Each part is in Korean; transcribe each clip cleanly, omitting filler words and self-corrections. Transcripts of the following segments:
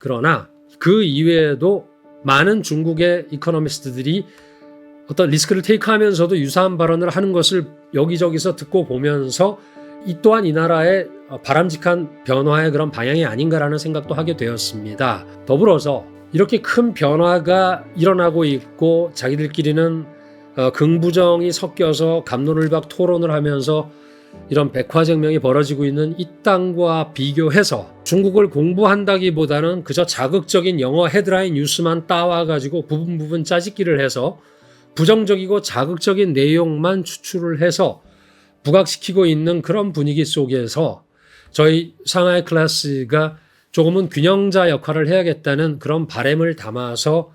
그러나 그 이외에도 많은 중국의 이코노미스트들이 어떤 리스크를 테이크하면서도 유사한 발언을 하는 것을 여기저기서 듣고 보면서 이 또한 이 나라의 바람직한 변화의 그런 방향이 아닌가라는 생각도 하게 되었습니다. 더불어서 이렇게 큰 변화가 일어나고 있고 자기들끼리는 긍부정이 섞여서 갑론을박 토론을 하면서 이런 백화쟁명이 벌어지고 있는 이 땅과 비교해서 중국을 공부한다기보다는 그저 자극적인 영어 헤드라인 뉴스만 따와가지고 부분 짜집기를 해서 부정적이고 자극적인 내용만 추출을 해서 부각시키고 있는 그런 분위기 속에서 저희 상하이 클래스가 조금은 균형자 역할을 해야겠다는 그런 바람을 담아서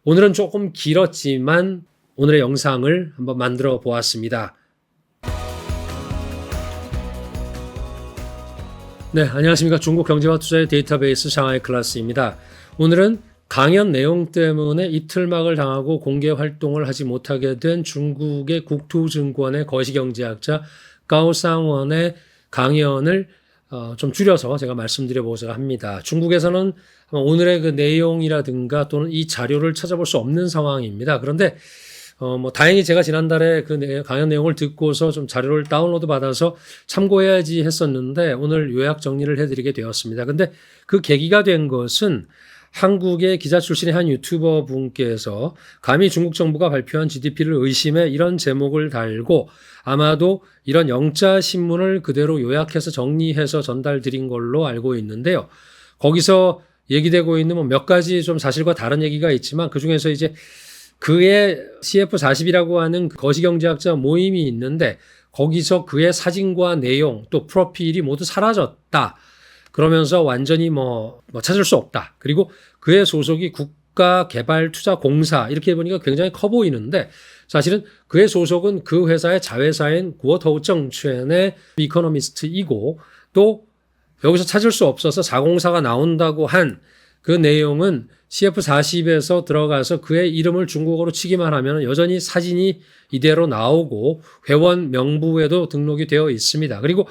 오늘은 조금 길었지만 오늘의 영상을 한번 만들어 보았습니다. 네, 안녕하십니까. 중국 경제와 투자의 데이터베이스 상하이 클래스입니다. 오늘은 강연 내용 때문에 이틀막을 당하고 공개 활동을 하지 못하게 된 중국의 국토증권의 거시경제학자 가오상원의 강연을 좀 줄여서 제가 말씀드려보고자 합니다. 중국에서는 오늘의 그 내용이라든가 또는 이 자료를 찾아볼 수 없는 상황입니다. 그런데 다행히 제가 지난달에 그 강연 내용을 듣고서 좀 자료를 다운로드 받아서 참고해야지 했었는데 오늘 요약 정리를 해드리게 되었습니다. 근데 그 계기가 된 것은 한국의 기자 출신의 한 유튜버 분께서 감히 중국 정부가 발표한 GDP를 의심해 이런 제목을 달고 아마도 이런 영자 신문을 그대로 요약해서 정리해서 전달드린 걸로 알고 있는데요. 거기서 얘기되고 있는 몇 가지 좀 사실과 다른 얘기가 있지만 그중에서 이제 그의 CF40이라고 하는 거시경제학자 모임이 있는데 거기서 그의 사진과 내용 또 프로필이 모두 사라졌다. 그러면서 완전히 찾을 수 없다. 그리고 그의 소속이 국가개발투자공사 이렇게 보니까 굉장히 커 보이는데 사실은 그의 소속은 그 회사의 자회사인 구어터우정첸의 이코노미스트이고 또 여기서 찾을 수 없어서 4공사가 나온다고 한 그 내용은 CF40에서 들어가서 그의 이름을 중국어로 치기만 하면 여전히 사진이 이대로 나오고 회원 명부에도 등록이 되어 있습니다. 그리고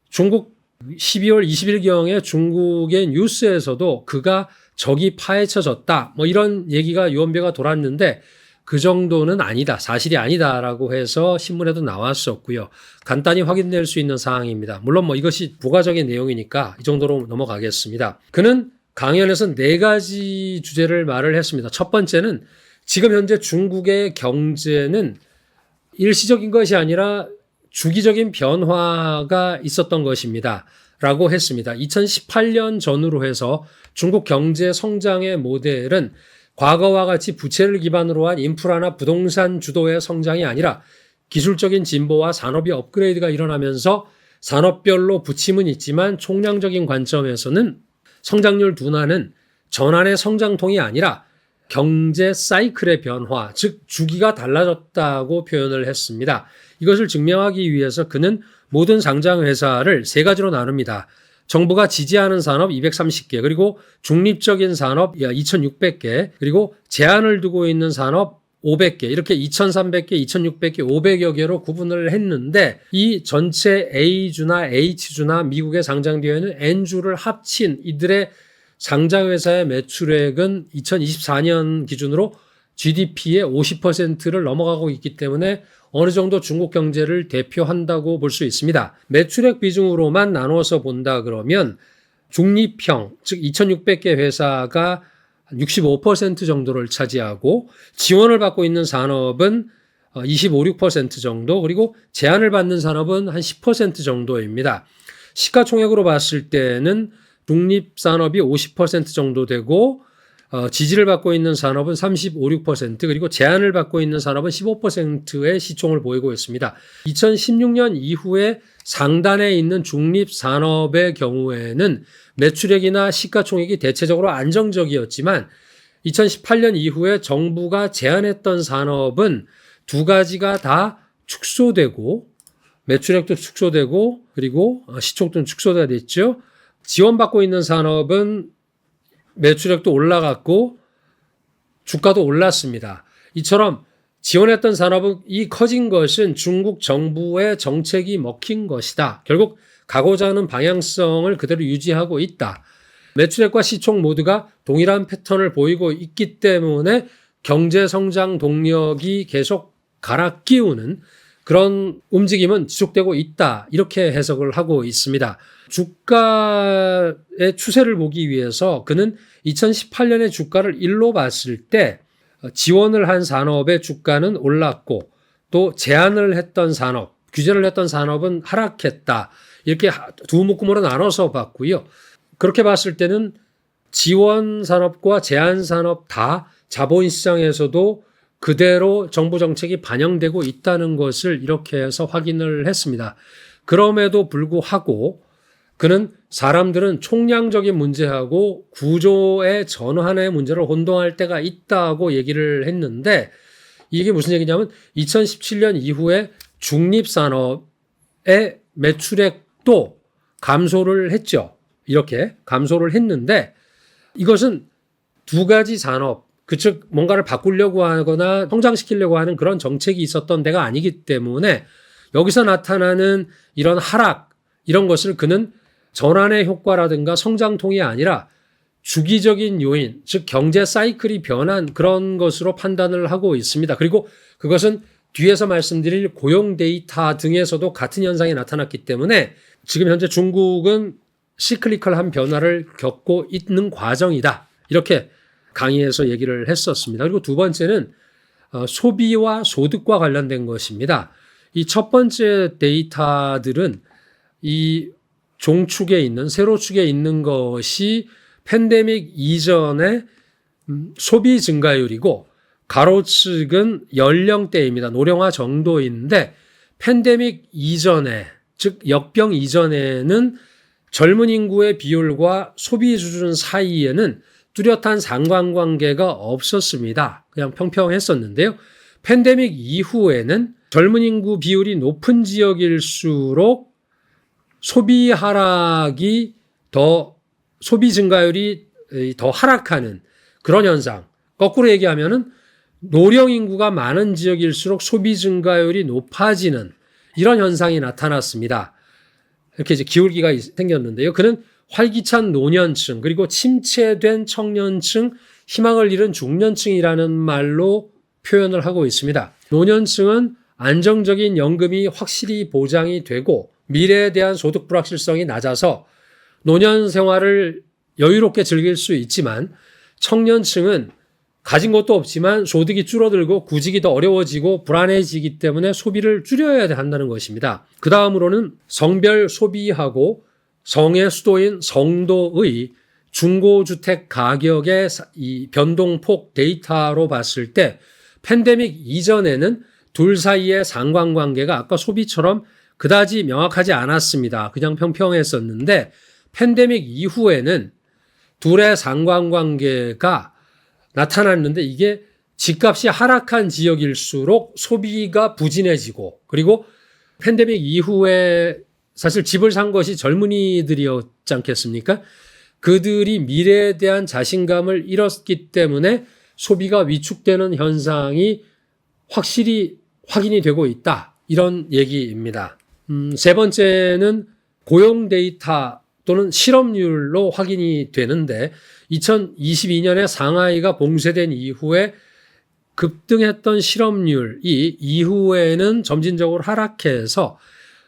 중국 12월 20일경에 중국의 뉴스에서도 그가 적이 파헤쳐졌다. 이런 얘기가 유언비어가 돌았는데 그 정도는 아니다. 사실이 아니다라고 해서 신문에도 나왔었고요. 간단히 확인될 수 있는 사항입니다. 물론 이것이 부가적인 내용이니까 이 정도로 넘어가겠습니다. 그는 강연에서 4가지 주제를 말을 했습니다. 첫 번째는 지금 현재 중국의 경제는 일시적인 것이 아니라 주기적인 변화가 있었던 것입니다. 라고 했습니다. 2018년 전후로 해서 중국 경제 성장의 모델은 과거와 같이 부채를 기반으로 한 인프라나 부동산 주도의 성장이 아니라 기술적인 진보와 산업의 업그레이드가 일어나면서 산업별로 부침은 있지만 총량적인 관점에서는 성장률 둔화는 전환의 성장통이 아니라 경제 사이클의 변화, 즉 주기가 달라졌다고 표현을 했습니다. 이것을 증명하기 위해서 그는 모든 상장 회사를 3가지로 나눕니다. 정부가 지지하는 산업 230개, 그리고 중립적인 산업 2600개, 그리고 제한을 두고 있는 산업 500개, 이렇게 2300개, 2600개, 500여 개로 구분을 했는데 이 전체 A주나 H주나 미국에 상장되어 있는 N주를 합친 이들의 상장회사의 매출액은 2024년 기준으로 GDP의 50%를 넘어가고 있기 때문에 어느 정도 중국 경제를 대표한다고 볼 수 있습니다. 매출액 비중으로만 나누어서 본다 그러면 중립형, 즉 2600개 회사가 65% 정도를 차지하고 지원을 받고 있는 산업은 25, 6% 정도, 그리고 제한을 받는 산업은 한 10% 정도입니다. 시가총액으로 봤을 때는 중립산업이 50% 정도 되고 지지를 받고 있는 산업은 35, 6% 그리고 제한을 받고 있는 산업은 15%의 시총을 보이고 있습니다. 2016년 이후에 상단에 있는 중립산업의 경우에는 매출액이나 시가총액이 대체적으로 안정적이었지만 2018년 이후에 정부가 제한했던 산업은 2가지가 다 축소되고 매출액도 축소되고 그리고 시총도 축소가 됐죠. 지원받고 있는 산업은 매출액도 올라갔고 주가도 올랐습니다. 이처럼 지원했던 산업이 커진 것은 중국 정부의 정책이 먹힌 것이다. 결국 가고자 하는 방향성을 그대로 유지하고 있다. 매출액과 시총 모두가 동일한 패턴을 보이고 있기 때문에 경제 성장 동력이 계속 갈아 끼우는 그런 움직임은 지속되고 있다. 이렇게 해석을 하고 있습니다. 주가의 추세를 보기 위해서 그는 2018년의 주가를 일로 봤을 때 지원을 한 산업의 주가는 올랐고 또 제한을 했던 산업, 규제를 했던 산업은 하락했다. 이렇게 두 묶음으로 나눠서 봤고요. 그렇게 봤을 때는 지원 산업과 제한 산업 다 자본시장에서도 그대로 정부 정책이 반영되고 있다는 것을 이렇게 해서 확인을 했습니다. 그럼에도 불구하고 그는 사람들은 총량적인 문제하고 구조의 전환의 문제를 혼동할 때가 있다고 얘기를 했는데 이게 무슨 얘기냐면 2017년 이후에 중립산업의 매출액도 감소를 했죠. 이렇게 감소를 했는데 이것은 두 가지 산업, 즉 뭔가를 바꾸려고 하거나 성장시키려고 하는 그런 정책이 있었던 데가 아니기 때문에 여기서 나타나는 이런 하락, 이런 것을 그는 전환의 효과라든가 성장통이 아니라 주기적인 요인, 즉 경제 사이클이 변한 그런 것으로 판단을 하고 있습니다. 그리고 그것은 뒤에서 말씀드릴 고용 데이터 등에서도 같은 현상이 나타났기 때문에 지금 현재 중국은 시클리컬한 변화를 겪고 있는 과정이다. 이렇게 강의에서 얘기를 했었습니다. 그리고 두 번째는 소비와 소득과 관련된 것입니다. 이 첫 번째 데이터들은 이 종축에 있는 세로축에 있는 것이 팬데믹 이전의 소비 증가율이고 가로축은 연령대입니다. 노령화 정도인데 팬데믹 이전에 즉 역병 이전에는 젊은 인구의 비율과 소비 수준 사이에는 뚜렷한 상관관계가 없었습니다. 그냥 평평했었는데요. 팬데믹 이후에는 젊은 인구 비율이 높은 지역일수록 소비 하락이 소비 증가율이 더 하락하는 그런 현상. 거꾸로 얘기하면은 노령 인구가 많은 지역일수록 소비 증가율이 높아지는 이런 현상이 나타났습니다. 이렇게 이제 기울기가 생겼는데요. 그는 활기찬 노년층 그리고 침체된 청년층, 희망을 잃은 중년층이라는 말로 표현을 하고 있습니다. 노년층은 안정적인 연금이 확실히 보장이 되고 미래에 대한 소득 불확실성이 낮아서 노년 생활을 여유롭게 즐길 수 있지만 청년층은 가진 것도 없지만 소득이 줄어들고 구직이 더 어려워지고 불안해지기 때문에 소비를 줄여야 한다는 것입니다. 그 다음으로는 성별 소비하고 성의 수도인 성도의 중고주택 가격의 이 변동폭 데이터로 봤을 때 팬데믹 이전에는 둘 사이의 상관관계가 아까 소비처럼 그다지 명확하지 않았습니다. 그냥 평평했었는데 팬데믹 이후에는 둘의 상관관계가 나타났는데 이게 집값이 하락한 지역일수록 소비가 부진해지고 그리고 팬데믹 이후에 사실 집을 산 것이 젊은이들이었지 않겠습니까? 그들이 미래에 대한 자신감을 잃었기 때문에 소비가 위축되는 현상이 확실히 확인이 되고 있다. 이런 얘기입니다. 세 번째는 고용 데이터 또는 실업률로 확인이 되는데 2022년에 상하이가 봉쇄된 이후에 급등했던 실업률이 이후에는 점진적으로 하락해서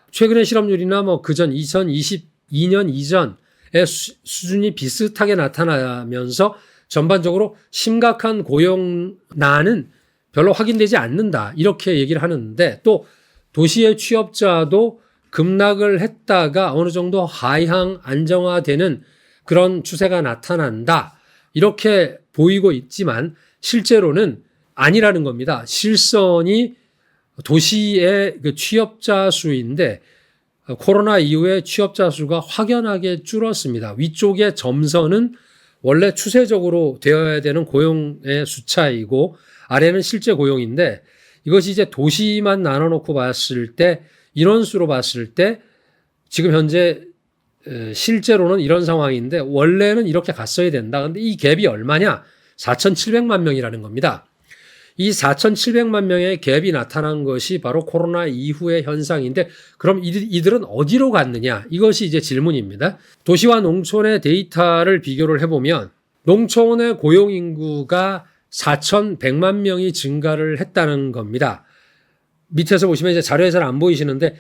최근의 실업률이나 그전 2022년 이전의 수준이 비슷하게 나타나면서 전반적으로 심각한 고용난은 별로 확인되지 않는다. 이렇게 얘기를 하는데 또 도시의 취업자도 급락을 했다가 어느 정도 하향 안정화되는 그런 추세가 나타난다. 이렇게 보이고 있지만 실제로는 아니라는 겁니다. 실선이 도시의 그 취업자 수인데 코로나 이후에 취업자 수가 확연하게 줄었습니다. 위쪽의 점선은 원래 추세적으로 되어야 되는 고용의 숫자이고 아래는 실제 고용인데 이것이 이제 도시만 나눠놓고 봤을 때 인원수로 봤을 때 지금 현재 실제로는 이런 상황인데 원래는 이렇게 갔어야 된다. 근데 이 갭이 얼마냐? 4,700만 명이라는 겁니다. 이 4,700만 명의 갭이 나타난 것이 바로 코로나 이후의 현상인데 그럼 이들은 어디로 갔느냐? 이것이 이제 질문입니다. 도시와 농촌의 데이터를 비교를 해보면 농촌의 고용 인구가 4,100만 명이 증가를 했다는 겁니다. 밑에서 보시면 이제 자료에서는 안 보이시는데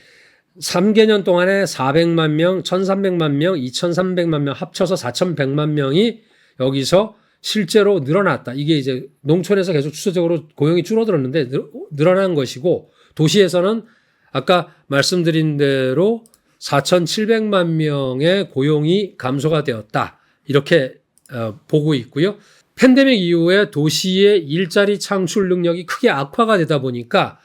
3개년 동안에 400만 명, 1,300만 명, 2,300만 명 합쳐서 4,100만 명이 여기서 실제로 늘어났다. 이게 이제 농촌에서 계속 추세적으로 고용이 줄어들었는데 늘어난 것이고 도시에서는 아까 말씀드린 대로 4,700만 명의 고용이 감소가 되었다. 이렇게 보고 있고요. 팬데믹 이후에 도시의 일자리 창출 능력이 크게 악화가 되다 보니까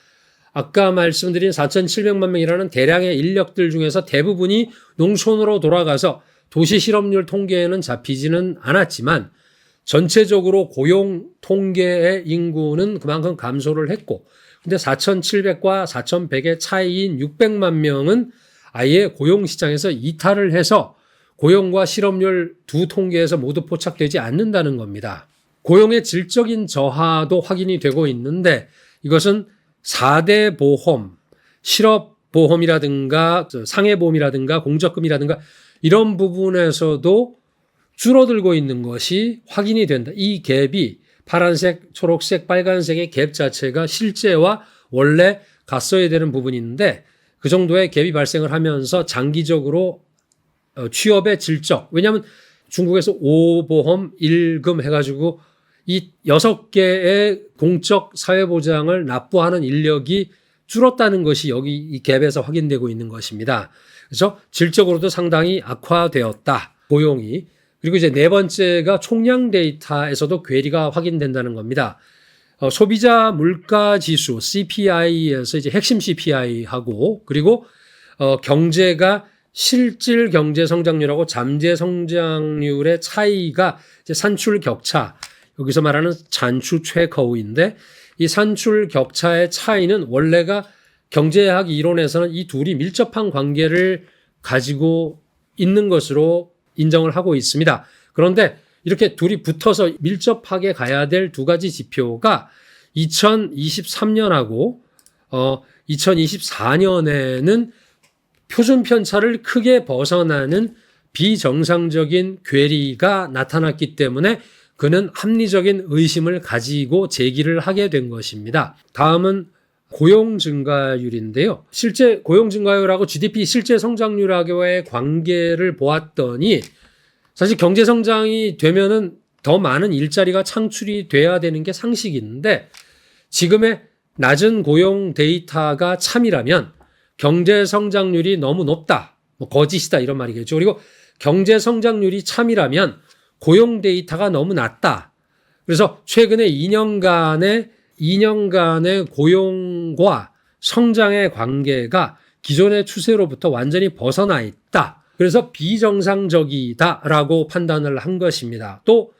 아까 말씀드린 4,700만 명이라는 대량의 인력들 중에서 대부분이 농촌으로 돌아가서 도시 실업률 통계에는 잡히지는 않았지만 전체적으로 고용 통계의 인구는 그만큼 감소를 했고 근데 4,700과 4,100의 차이인 600만 명은 아예 고용시장에서 이탈을 해서 고용과 실업률 두 통계에서 모두 포착되지 않는다는 겁니다. 고용의 질적인 저하도 확인이 되고 있는데 이것은 4대 보험, 실업보험이라든가 상해보험이라든가 공적금이라든가 이런 부분에서도 줄어들고 있는 것이 확인이 된다. 이 갭이 파란색, 초록색, 빨간색의 갭 자체가 실제와 원래 갔어야 되는 부분인데 그 정도의 갭이 발생을 하면서 장기적으로 취업의 질적, 왜냐하면 중국에서 5보험, 1금 해가지고 이 6개의 공적 사회보장을 납부하는 인력이 줄었다는 것이 여기 이 갭에서 확인되고 있는 것입니다. 그래서 질적으로도 상당히 악화되었다. 고용이. 그리고 이제 네 번째가 총량 데이터에서도 괴리가 확인된다는 겁니다. 소비자 물가 지수 CPI에서 이제 핵심 CPI하고 그리고 경제가 실질 경제 성장률하고 잠재 성장률의 차이가 이제 산출 격차, 여기서 말하는 잔추 최커우인데 이 산출 격차의 차이는 원래가 경제학 이론에서는 이 둘이 밀접한 관계를 가지고 있는 것으로 인정을 하고 있습니다. 그런데 이렇게 둘이 붙어서 밀접하게 가야 될 두 가지 지표가 2023년하고 2024년에는 표준 편차를 크게 벗어나는 비정상적인 괴리가 나타났기 때문에 그는 합리적인 의심을 가지고 제기를 하게 된 것입니다. 다음은 고용 증가율인데요. 실제 고용 증가율하고 GDP 실제 성장률하고의 관계를 보았더니 사실 경제 성장이 되면은 더 많은 일자리가 창출이 돼야 되는 게 상식인데 지금의 낮은 고용 데이터가 참이라면 경제 성장률이 너무 높다. 뭐 거짓이다 이런 말이겠죠. 그리고 경제 성장률이 참이라면 고용 데이터가 너무 낮다. 그래서 최근에 2년간의 고용과 성장의 관계가 기존의 추세로부터 완전히 벗어나 있다. 그래서 비정상적이다라고 판단을 한 것입니다. 또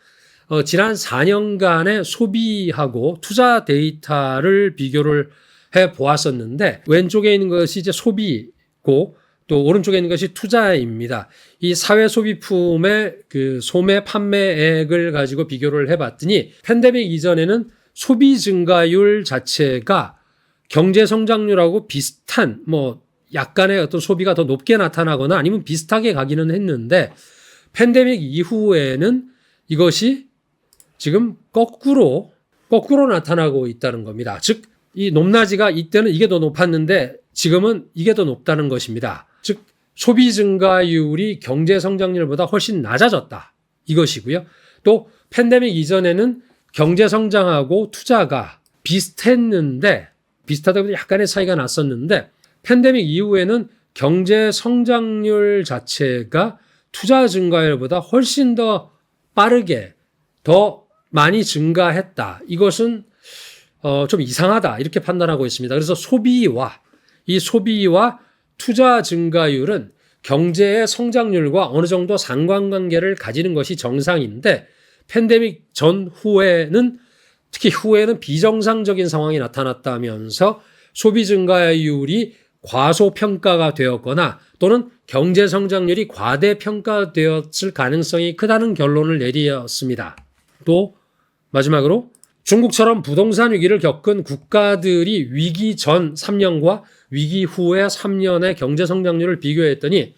지난 4년간의 소비하고 투자 데이터를 비교를 해 보았었는데 왼쪽에 있는 것이 이제 소비고 또 오른쪽에 있는 것이 투자입니다. 이 사회 소비품의 그 소매 판매액을 가지고 비교를 해봤더니 팬데믹 이전에는 소비 증가율 자체가 경제 성장률하고 비슷한 뭐 약간의 어떤 소비가 더 높게 나타나거나 아니면 비슷하게 가기는 했는데 팬데믹 이후에는 이것이 지금 거꾸로 나타나고 있다는 겁니다. 즉, 이 높낮이가 이때는 이게 더 높았는데 지금은 이게 더 높다는 것입니다. 즉, 소비 증가율이 경제 성장률보다 훨씬 낮아졌다. 이것이고요. 또 팬데믹 이전에는 경제 성장하고 투자가 비슷했는데 비슷하다 보니 약간의 차이가 났었는데 팬데믹 이후에는 경제 성장률 자체가 투자 증가율보다 훨씬 더 빠르게 더 많이 증가했다. 이것은 좀 이상하다 이렇게 판단하고 있습니다. 그래서 소비와 투자 증가율은 경제의 성장률과 어느 정도 상관관계를 가지는 것이 정상인데 팬데믹 전후에는 특히 후에는 비정상적인 상황이 나타났다면서 소비 증가율이 과소평가가 되었거나 또는 경제 성장률이 과대평가되었을 가능성이 크다는 결론을 내렸습니다. 또 마지막으로 중국처럼 부동산 위기를 겪은 국가들이 위기 전 3년과 위기 후의 3년의 경제 성장률을 비교했더니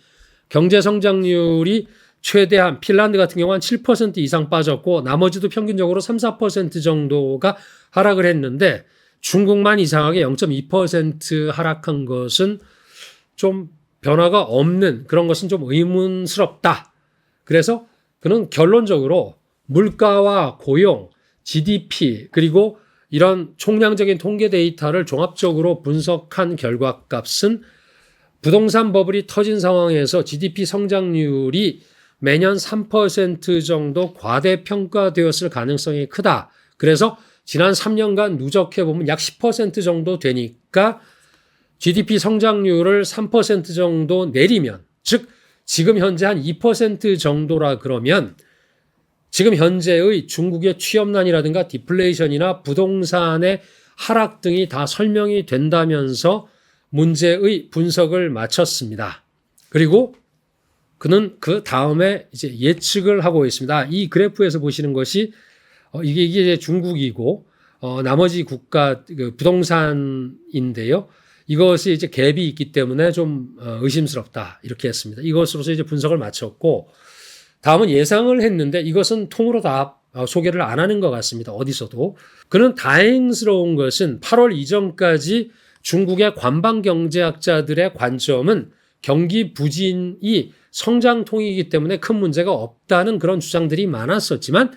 경제 성장률이 최대한 핀란드 같은 경우는 7% 이상 빠졌고 나머지도 평균적으로 3, 4% 정도가 하락을 했는데 중국만 이상하게 0.2% 하락한 것은 좀 변화가 없는 그런 것은 좀 의문스럽다. 그래서 그는 결론적으로 물가와 고용, GDP 그리고 이런 총량적인 통계 데이터를 종합적으로 분석한 결과값은 부동산 버블이 터진 상황에서 GDP 성장률이 매년 3% 정도 과대평가되었을 가능성이 크다. 그래서 지난 3년간 누적해보면 약 10% 정도 되니까 GDP 성장률을 3% 정도 내리면, 즉 지금 현재 한 2% 정도라 그러면 지금 현재의 중국의 취업난이라든가 디플레이션이나 부동산의 하락 등이 다 설명이 된다면서 문제의 분석을 마쳤습니다. 그리고 그는 그 다음에 이제 예측을 하고 있습니다. 이 그래프에서 보시는 것이 이게 이제 중국이고 나머지 국가 부동산인데요. 이것이 이제 갭이 있기 때문에 좀 의심스럽다 이렇게 했습니다. 이것으로서 이제 분석을 마쳤고 다음은 예상을 했는데 이것은 통으로 다 소개를 안 하는 것 같습니다. 어디서도. 그는 다행스러운 것은 8월 이전까지 중국의 관방경제학자들의 관점은 경기 부진이 성장통이기 때문에 큰 문제가 없다는 그런 주장들이 많았었지만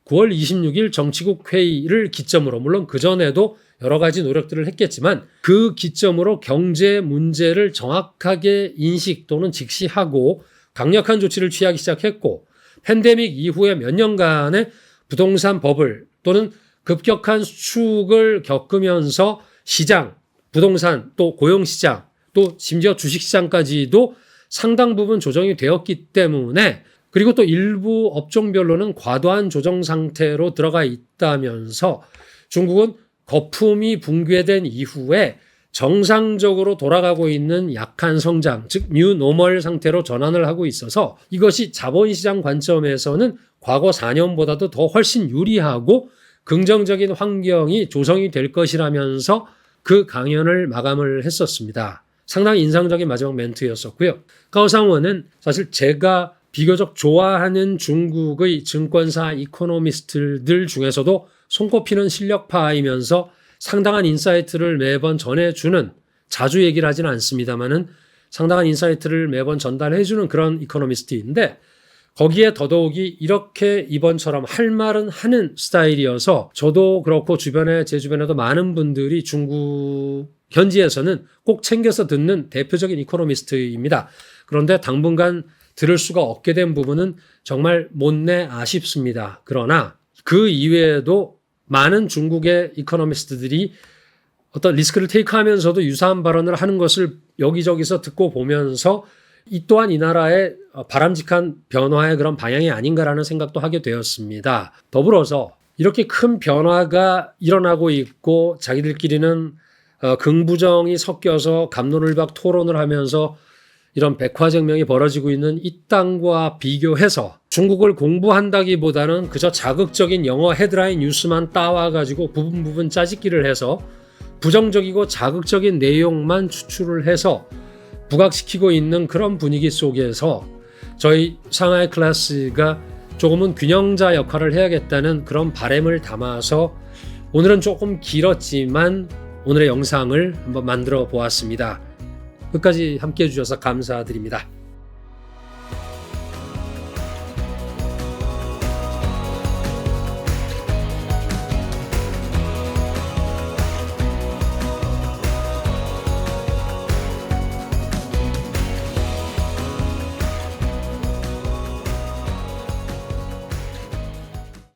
9월 26일 정치국 회의를 기점으로 물론 그전에도 여러 가지 노력들을 했겠지만 그 기점으로 경제 문제를 정확하게 인식 또는 직시하고 강력한 조치를 취하기 시작했고 팬데믹 이후에 몇 년간의 부동산 버블 또는 급격한 수축을 겪으면서 시장, 부동산 또 고용시장 또 심지어 주식시장까지도 상당 부분 조정이 되었기 때문에 그리고 또 일부 업종별로는 과도한 조정 상태로 들어가 있다면서 중국은 거품이 붕괴된 이후에 정상적으로 돌아가고 있는 약한 성장, 즉 뉴노멀 상태로 전환을 하고 있어서 이것이 자본시장 관점에서는 과거 4년보다도 더 훨씬 유리하고 긍정적인 환경이 조성이 될 것이라면서 그 강연을 마감을 했었습니다. 상당히 인상적인 마지막 멘트였었고요. 가오상원은 사실 제가 비교적 좋아하는 중국의 증권사 이코노미스트들 중에서도 손꼽히는 실력파이면서 상당한 인사이트를 매번 전해주는, 자주 얘기를 하지는 않습니다만은 상당한 인사이트를 매번 전달해주는 그런 이코노미스트인데 거기에 더더욱이 이렇게 이번처럼 할 말은 하는 스타일이어서 저도 그렇고 제 주변에도 많은 분들이 중국 현지에서는 꼭 챙겨서 듣는 대표적인 이코노미스트입니다. 그런데 당분간 들을 수가 없게 된 부분은 정말 못내 아쉽습니다. 그러나 그 이외에도 많은 중국의 이코노미스트들이 어떤 리스크를 테이크하면서도 유사한 발언을 하는 것을 여기저기서 듣고 보면서 이 또한 이 나라의 바람직한 변화의 그런 방향이 아닌가라는 생각도 하게 되었습니다. 더불어서 이렇게 큰 변화가 일어나고 있고 자기들끼리는 긍부정이 섞여서 갑론을박 토론을 하면서 이런 백화쟁명이 벌어지고 있는 이 땅과 비교해서 중국을 공부한다기보다는 그저 자극적인 영어 헤드라인 뉴스만 따와가지고 부분 짜집기를 해서 부정적이고 자극적인 내용만 추출을 해서 부각시키고 있는 그런 분위기 속에서 저희 상하이 클래스가 조금은 균형자 역할을 해야겠다는 그런 바람을 담아서 오늘은 조금 길었지만 오늘의 영상을 한번 만들어 보았습니다. 끝까지 함께 해주셔서 감사드립니다.